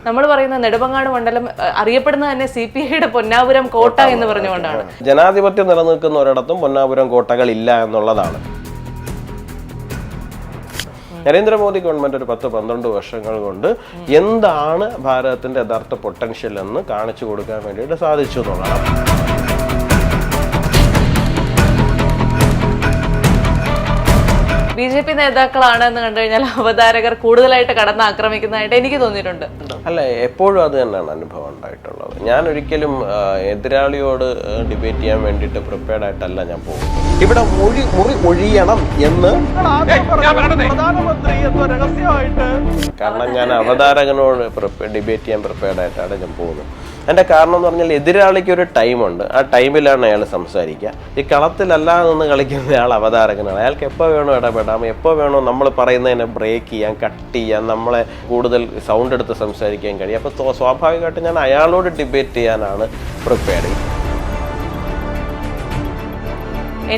നമ്മൾ പറയുന്ന നെടുമങ്ങാട് മണ്ഡലം അറിയപ്പെടുന്നത് തന്നെ CPIയുടെ പൊന്നാപുരം കോട്ട എന്ന് പറഞ്ഞുകൊണ്ടാണ്. ജനാധിപത്യം നിലനിൽക്കുന്ന ഒരിടത്തും പൊന്നാപുരം കോട്ടകളില്ല എന്നുള്ളതാണ്. നരേന്ദ്രമോദി ഗവൺമെന്റ് ഒരു 10-12 വർഷങ്ങൾ കൊണ്ട് എന്താണ് ഭാരതത്തിന്റെ യഥാർത്ഥ പൊട്ടൻഷ്യൽ എന്ന് കാണിച്ചു കൊടുക്കാൻ വേണ്ടിയിട്ട് സാധിച്ചു എന്നുള്ളതാണ്. BJP നേതാക്കളാണ് എന്ന് കണ്ടു കഴിഞ്ഞാൽ അവതാരകർ കൂടുതലായിട്ട് കടന്ന് ആക്രമിക്കുന്നതായിട്ട് എനിക്ക് തോന്നിയിട്ടുണ്ട്. അല്ല, എപ്പോഴും അത് തന്നെയാണ് അനുഭവം ഉണ്ടായിട്ടുള്ളത്. ഞാൻ ഒരിക്കലും എതിരാളിയോട് ഡിബേറ്റ് ചെയ്യാൻ വേണ്ടിയിട്ട് പ്രിപ്പയർഡ് ആയിട്ടല്ല ഞാൻ പോകുന്നത്. ഇവിടെ മുറി ഒഴിയണം എന്ന് പ്രധാനമന്ത്രി എന്ന രഹസ്യമായിട്ട്, കാരണം ഞാൻ അവതാരകനോട് ഡിബേറ്റ് ചെയ്യാൻ പ്രിപ്പയർഡ് ആയിട്ടാണ് ഞാൻ പോകുന്നത്. എൻ്റെ കാരണം എന്ന് പറഞ്ഞാൽ എതിരാളിക്ക് ഒരു ടൈമുണ്ട്, ആ ടൈമിലാണ് അയാൾ സംസാരിക്കുക. ഈ കളത്തിലല്ലാതെ നിന്ന് കളിക്കുന്ന ആൾ അവതാരകനാണ്. അയാൾക്ക് എപ്പോൾ വേണോ ഇടപെടാം, എപ്പോൾ വേണോ നമ്മൾ പറയുന്നതിനെ ബ്രേക്ക് ചെയ്യാൻ, കട്ട് ചെയ്യാൻ, നമ്മളെ കൂടുതൽ സൗണ്ട് എടുത്ത് സംസാരിക്കാൻ കഴിയും. അപ്പോൾ സ്വാഭാവികമായിട്ട് ഞാൻ അയാളോട് ഡിബേറ്റ് ചെയ്യാനാണ് പ്രിപ്പയർഡ് ചെയ്യുന്നത്.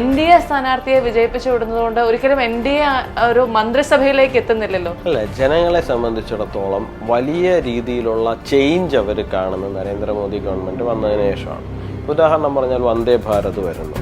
NDA സ്ഥാനാർത്ഥിയെ വിജയിപ്പിച്ചു വിടുന്നതുകൊണ്ട് ഒരിക്കലും NDA ഒരു മന്ത്രിസഭയിലേക്ക് എത്തുന്നില്ലല്ലോ. അല്ല, ജനങ്ങളെ സംബന്ധിച്ചിടത്തോളം വലിയ രീതിയിലുള്ള ചേഞ്ച് അവർ കാണുന്നത് നരേന്ദ്രമോദി ഗവൺമെന്റ് വന്നതിന് ശേഷമാണ്. ഉദാഹരണം പറഞ്ഞാൽ വന്ദേ ഭാരത് വരുന്നു.